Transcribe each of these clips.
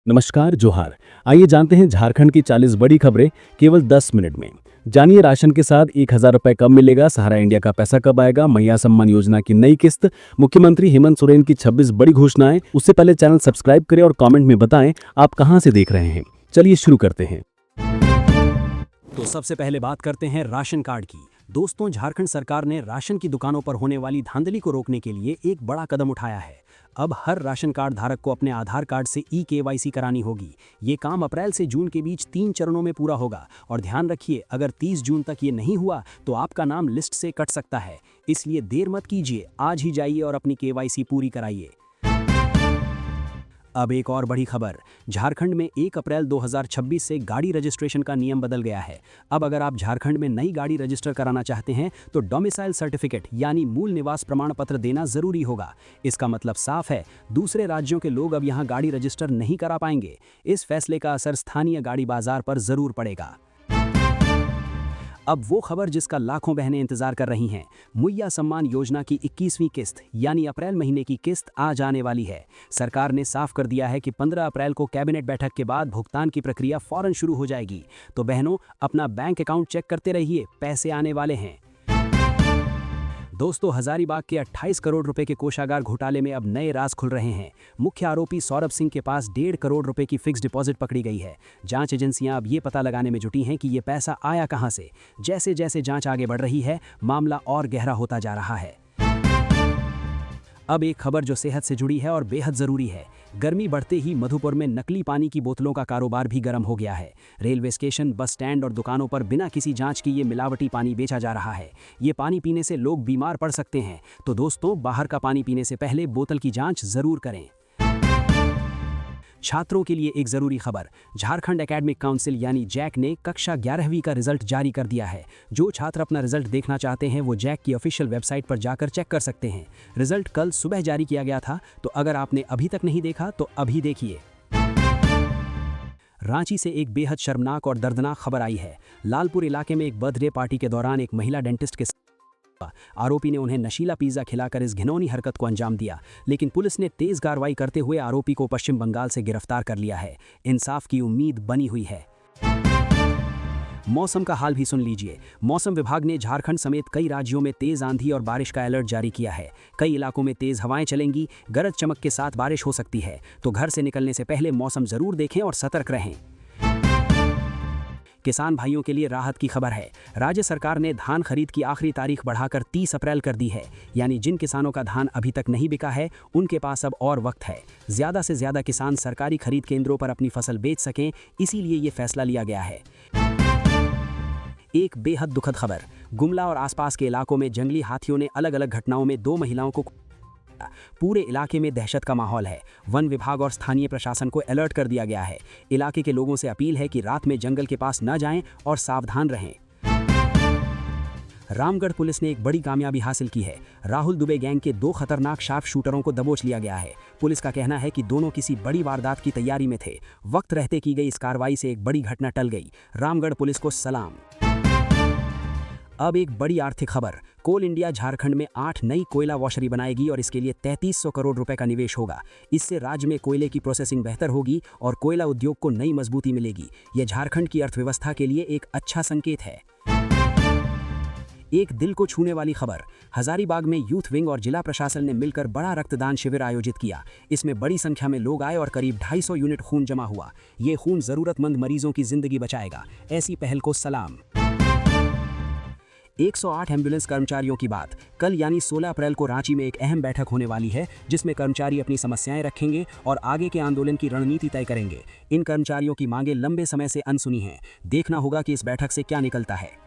नमस्कार जोहार। आइए जानते हैं झारखंड की 40 बड़ी खबरें केवल 10 मिनट में। जानिए राशन के साथ 1000 रुपए कब मिलेगा, सहारा इंडिया का पैसा कब आएगा, मैया सम्मान योजना की नई किस्त, मुख्यमंत्री हेमंत सोरेन की 26 बड़ी घोषणाएं। उससे पहले चैनल सब्सक्राइब करें और कमेंट में बताएं आप कहां से देख रहे हैं। चलिए शुरू करते हैं। तो सबसे पहले बात करते हैं राशन कार्ड की। दोस्तों, झारखंड सरकार ने राशन की दुकानों पर होने वाली धांधली को रोकने के लिए एक बड़ा कदम उठाया है। अब हर राशन कार्ड धारक को अपने आधार कार्ड से KYC करानी होगी। ये काम अप्रैल से जून के बीच 3 चरणों में पूरा होगा और ध्यान रखिए, अगर 30 जून तक ये नहीं हुआ तो आपका नाम लिस्ट से कट सकता है। इसलिए देर मत कीजिए, आज ही जाइए और अपनी KYC पूरी कराइए। अब एक और बड़ी खबर, झारखंड में 1 अप्रैल 2026 से गाड़ी रजिस्ट्रेशन का नियम बदल गया है। अब अगर आप झारखंड में नई गाड़ी रजिस्टर कराना चाहते हैं तो डोमिसाइल सर्टिफिकेट यानी मूल निवास प्रमाण पत्र देना जरूरी होगा। इसका मतलब साफ है, दूसरे राज्यों के लोग अब यहां गाड़ी रजिस्टर नहीं करा पाएंगे। इस फैसले का असर स्थानीय गाड़ी बाजार पर जरूर पड़ेगा। अब वो खबर जिसका लाखों बहनें इंतजार कर रही हैं, मैया सम्मान योजना की 21वीं किस्त यानी अप्रैल महीने की किस्त आज आने वाली है। सरकार ने साफ कर दिया है कि 15 अप्रैल को कैबिनेट बैठक के बाद भुगतान की प्रक्रिया फौरन शुरू हो जाएगी। तो बहनों, अपना बैंक अकाउंट चेक करते रहिए, पैसे आने वाले हैं। दोस्तों, हजारीबाग के 28 करोड़ रुपए के कोषागार घोटाले में अब नए राज खुल रहे हैं। मुख्य आरोपी सौरभ सिंह के पास 1.5 करोड़ रुपए की फिक्स डिपॉजिट पकड़ी गई है। जांच एजेंसियां अब ये पता लगाने में जुटी हैं कि ये पैसा आया कहां से। जैसे जैसे जांच आगे बढ़ रही है, मामला और गहरा होता जा रहा है। अब एक खबर जो सेहत से जुड़ी है और बेहद जरूरी है। गर्मी बढ़ते ही मधुपुर में नकली पानी की बोतलों का कारोबार भी गर्म हो गया है। रेलवे स्टेशन, बस स्टैंड और दुकानों पर बिना किसी जांच की ये मिलावटी पानी बेचा जा रहा है। ये पानी पीने से लोग बीमार पड़ सकते हैं। तो दोस्तों, बाहर का पानी पीने से पहले बोतल की जांच जरूर करें। छात्रों के लिए एक जरूरी खबर, झारखंड एकेडमिक काउंसिल यानी जैक ने कक्षा 11वीं का रिजल्ट जारी कर दिया है। जो छात्र अपना रिजल्ट देखना चाहते हैं वो जैक की ऑफिशियल वेबसाइट पर जाकर चेक कर सकते हैं। रिजल्ट कल सुबह जारी किया गया था, तो अगर आपने अभी तक नहीं देखा तो अभी देखिए। रांची से एक बेहद शर्मनाक और दर्दनाक खबर आई है। लालपुर इलाके में एक बर्थडे पार्टी के दौरान एक महिला डेंटिस्ट के आरोपी ने उन्हें नशीला पिज्जा खिलाकर इस घिनौनी हरकत को अंजाम दिया, लेकिन पुलिस ने तेज कार्रवाई करते हुए आरोपी को पश्चिम बंगाल से गिरफ्तार कर लिया है। इंसाफ की उम्मीद बनी हुई है। मौसम का हाल भी सुन लीजिए। मौसम विभाग ने झारखंड समेत कई राज्यों में तेज आंधी और बारिश का अलर्ट जारी किया है। कई इलाकों में तेज हवाएं चलेंगी, गरज चमक के साथ बारिश हो सकती है। तो घर से निकलने से पहले मौसम जरूर देखें और सतर्क रहें। किसान भाइयों के लिए राहत की खबर है। राज्य सरकार ने धान खरीद की आखिरी तारीख बढ़ाकर 30 अप्रैल कर दी है। यानी जिन किसानों का धान अभी तक नहीं बिका है, उनके पास अब और वक्त है। ज्यादा से ज्यादा किसान सरकारी खरीद केंद्रों पर अपनी फसल बेच सकें, इसीलिए ये फैसला लिया गया है। एक बेहद दुखद खबर, गुमला और आसपास के इलाकों में जंगली हाथियों ने अलग अलग घटनाओं में 2 महिलाओं को पूरे इलाके में दहशत का माहौल है। वन विभाग और स्थानीय प्रशासन को अलर्ट कर दिया गया है। इलाके के लोगों से अपील है कि रात में जंगल के पास न जाएं और सावधान रहें। रामगढ़ पुलिस ने एक बड़ी कामयाबी हासिल की है। राहुल दुबे गैंग के 2 खतरनाक शार्प शूटरों को दबोच लिया गया है। पुलिस का कहना है कि दोनों किसी बड़ी वारदात की तैयारी में थे। वक्त रहते की गई इस कार्रवाई से एक बड़ी घटना टल गई। रामगढ़ पुलिस को सलाम। अब एक बड़ी आर्थिक खबर, कोल इंडिया झारखंड में 8 नई कोयला वॉशरी बनाएगी और इसके लिए 3300 करोड़ रुपए का निवेश होगा। इससे राज्य में कोयले की प्रोसेसिंग बेहतर होगी और कोयला उद्योग को नई मजबूती मिलेगी। यह झारखंड की अर्थव्यवस्था के लिए एक अच्छा संकेत है। एक दिल को छूने वाली खबर, हजारीबाग में यूथ विंग और जिला प्रशासन ने मिलकर बड़ा रक्तदान शिविर आयोजित किया। इसमें बड़ी संख्या में लोग आए और करीब 250 यूनिट खून जमा हुआ। ये खून जरूरतमंद मरीजों की जिंदगी बचाएगा। ऐसी पहल को सलाम। 108 एम्बुलेंस कर्मचारियों की बात, कल यानी 16 अप्रैल को रांची में एक अहम बैठक होने वाली है, जिसमें कर्मचारी अपनी समस्याएं रखेंगे और आगे के आंदोलन की रणनीति तय करेंगे। इन कर्मचारियों की मांगें लंबे समय से अनसुनी हैं। देखना होगा कि इस बैठक से क्या निकलता है।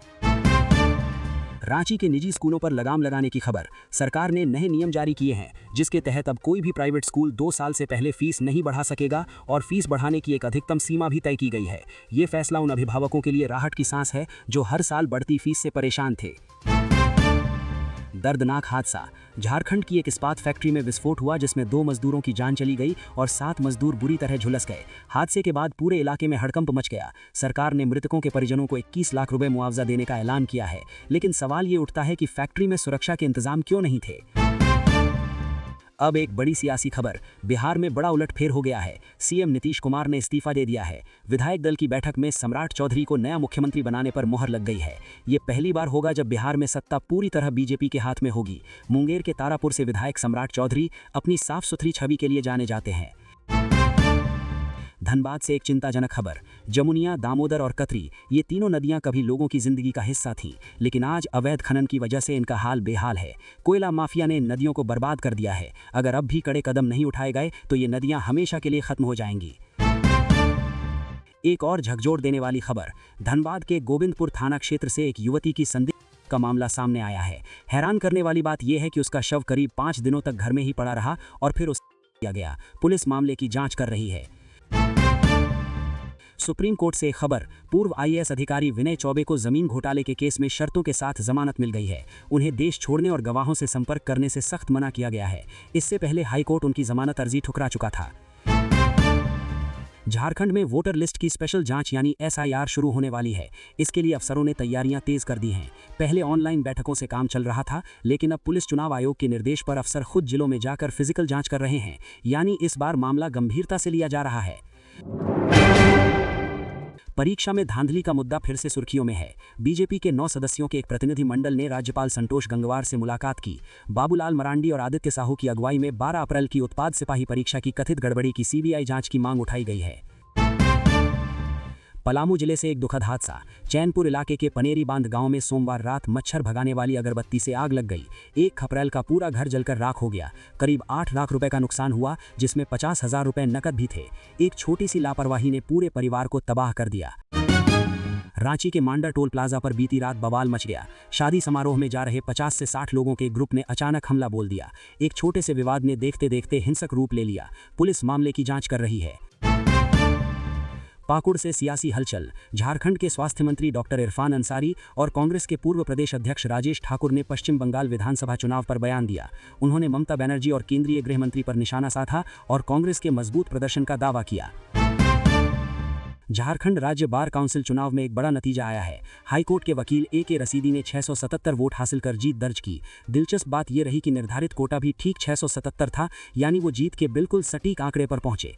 रांची के निजी स्कूलों पर लगाम लगाने की खबर, सरकार ने नए नियम जारी किए हैं, जिसके तहत अब कोई भी प्राइवेट स्कूल 2 साल से पहले फीस नहीं बढ़ा सकेगा और फीस बढ़ाने की एक अधिकतम सीमा भी तय की गई है। ये फैसला उन अभिभावकों के लिए राहत की सांस है जो हर साल बढ़ती फीस से परेशान थे। दर्दनाक हादसा, झारखंड की एक इस्पात फैक्ट्री में विस्फोट हुआ, जिसमें 2 मजदूरों की जान चली गई और 7 मजदूर बुरी तरह झुलस गए। हादसे के बाद पूरे इलाके में हड़कंप मच गया। सरकार ने मृतकों के परिजनों को 21 लाख रुपए मुआवजा देने का ऐलान किया है, लेकिन सवाल ये उठता है कि फैक्ट्री में सुरक्षा के इंतजाम क्यों नहीं थे। अब एक बड़ी सियासी खबर, बिहार में बड़ा उलटफेर हो गया है। सीएम नीतीश कुमार ने इस्तीफा दे दिया है। विधायक दल की बैठक में सम्राट चौधरी को नया मुख्यमंत्री बनाने पर मुहर लग गई है। ये पहली बार होगा जब बिहार में सत्ता पूरी तरह बीजेपी के हाथ में होगी। मुंगेर के तारापुर से विधायक सम्राट चौधरी अपनी साफ सुथरी छवि के लिए जाने जाते हैं। धनबाद से एक चिंताजनक खबर, जमुनिया, दामोदर और कतरी, ये तीनों नदियां कभी लोगों की जिंदगी का हिस्सा थीं, लेकिन आज अवैध खनन की वजह से इनका हाल बेहाल है। कोयला माफिया ने इन नदियों को बर्बाद कर दिया है। अगर अब भी कड़े कदम नहीं उठाए गए तो ये नदियां हमेशा के लिए खत्म हो जाएंगी। एक और झकझोर देने वाली खबर, धनबाद के गोविंदपुर थाना क्षेत्र से एक युवती की संदिग्ध का मामला सामने आया है। हैरान करने वाली बात यह है कि उसका शव करीब 5 दिनों तक घर में ही पड़ा रहा और फिर उसे किया गया। पुलिस मामले की जांच कर रही है। सुप्रीम कोर्ट से खबर, पूर्व आईएएस अधिकारी विनय चौबे को जमीन घोटाले के केस में शर्तों के साथ जमानत मिल गई है। उन्हें देश छोड़ने और गवाहों से संपर्क करने से सख्त मना किया गया है। इससे पहले हाईकोर्ट उनकी जमानत अर्जी ठुकरा चुका था। झारखंड में वोटर लिस्ट की स्पेशल जांच यानी एसआईआर शुरू होने वाली है। इसके लिए अफसरों ने तैयारियां तेज कर दी हैं। पहले ऑनलाइन बैठकों से काम चल रहा था, लेकिन अब पुलिस चुनाव आयोग के निर्देश पर अफसर खुद जिलों में जाकर फिजिकल जांच कर रहे हैं। यानी इस बार मामला गंभीरता से लिया जा रहा है। परीक्षा में धांधली का मुद्दा फिर से सुर्खियों में है। बीजेपी के 9 सदस्यों के एक प्रतिनिधि मंडल ने राज्यपाल संतोष गंगवार से मुलाकात की। बाबूलाल मरांडी और आदित्य साहू की अगुवाई में 12 अप्रैल की उत्पाद सिपाही परीक्षा की कथित गड़बड़ी की सीबीआई जांच की मांग उठाई गई है। पलामू जिले से एक दुखद हादसा, चैनपुर इलाके के पनेरी बांध गांव में सोमवार रात मच्छर भगाने वाली अगरबत्ती से आग लग गई। 1 अप्रैल का पूरा घर जलकर राख हो गया। करीब 8 लाख रुपए का नुकसान हुआ, जिसमें 50,000 रुपए नकद भी थे। एक छोटी सी लापरवाही ने पूरे परिवार को तबाह कर दिया। रांची के मांडा टोल प्लाजा पर बीती रात बवाल मच गया। शादी समारोह में जा रहे 50 से 60 लोगों के ग्रुप ने अचानक हमला बोल दिया। एक छोटे से विवाद ने देखते देखते हिंसक रूप ले लिया। पुलिस मामले की जांच कर रही है। पाकुड़ से सियासी हलचल, झारखंड के स्वास्थ्य मंत्री डॉक्टर इरफान अंसारी और कांग्रेस के पूर्व प्रदेश अध्यक्ष राजेश ठाकुर ने पश्चिम बंगाल विधानसभा चुनाव पर बयान दिया। उन्होंने ममता बनर्जी और केंद्रीय गृह मंत्री पर निशाना साधा और कांग्रेस के मजबूत प्रदर्शन का दावा किया। झारखंड राज्य बार काउंसिल चुनाव में एक बड़ा नतीजा आया है। हाईकोर्ट के वकील ए.के. रसीदी ने 677 वोट हासिल कर जीत दर्ज की। दिलचस्प बात यह रही कि निर्धारित कोटा भी ठीक 677 था, यानी वो जीत के बिल्कुल सटीक आंकड़े पर पहुंचे।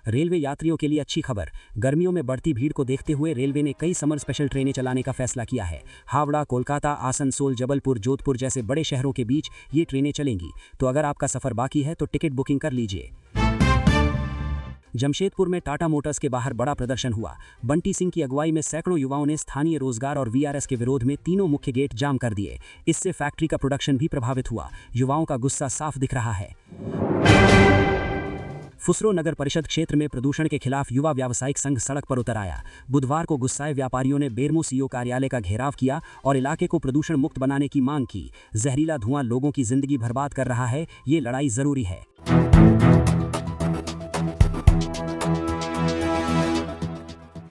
रेलवे यात्रियों के लिए अच्छी खबर, गर्मियों में बढ़ती भीड़ को देखते हुए रेलवे ने कई समर स्पेशल ट्रेनें चलाने का फैसला किया है। हावड़ा, कोलकाता, आसनसोल, जबलपुर, जोधपुर जैसे बड़े शहरों के बीच ये ट्रेनें चलेंगी। तो अगर आपका सफर बाकी है तो टिकट बुकिंग कर लीजिए। जमशेदपुर में टाटा मोटर्स के बाहर बड़ा प्रदर्शन हुआ। बंटी सिंह की अगुवाई में सैकड़ों युवाओं ने स्थानीय रोजगार और वीआरएस के विरोध में तीनों मुख्य गेट जाम कर दिए। इससे फैक्ट्री का प्रोडक्शन भी प्रभावित हुआ। युवाओं का गुस्सा साफ दिख रहा है। फुसरो नगर परिषद क्षेत्र में प्रदूषण के खिलाफ युवा व्यावसायिक संघ सड़क पर उतर आया। बुधवार को गुस्साए व्यापारियों ने बेरमो सीओ कार्यालय का घेराव किया और इलाके को प्रदूषण मुक्त बनाने की मांग की। जहरीला धुआं लोगों की जिंदगी बर्बाद कर रहा है, ये लड़ाई जरूरी है।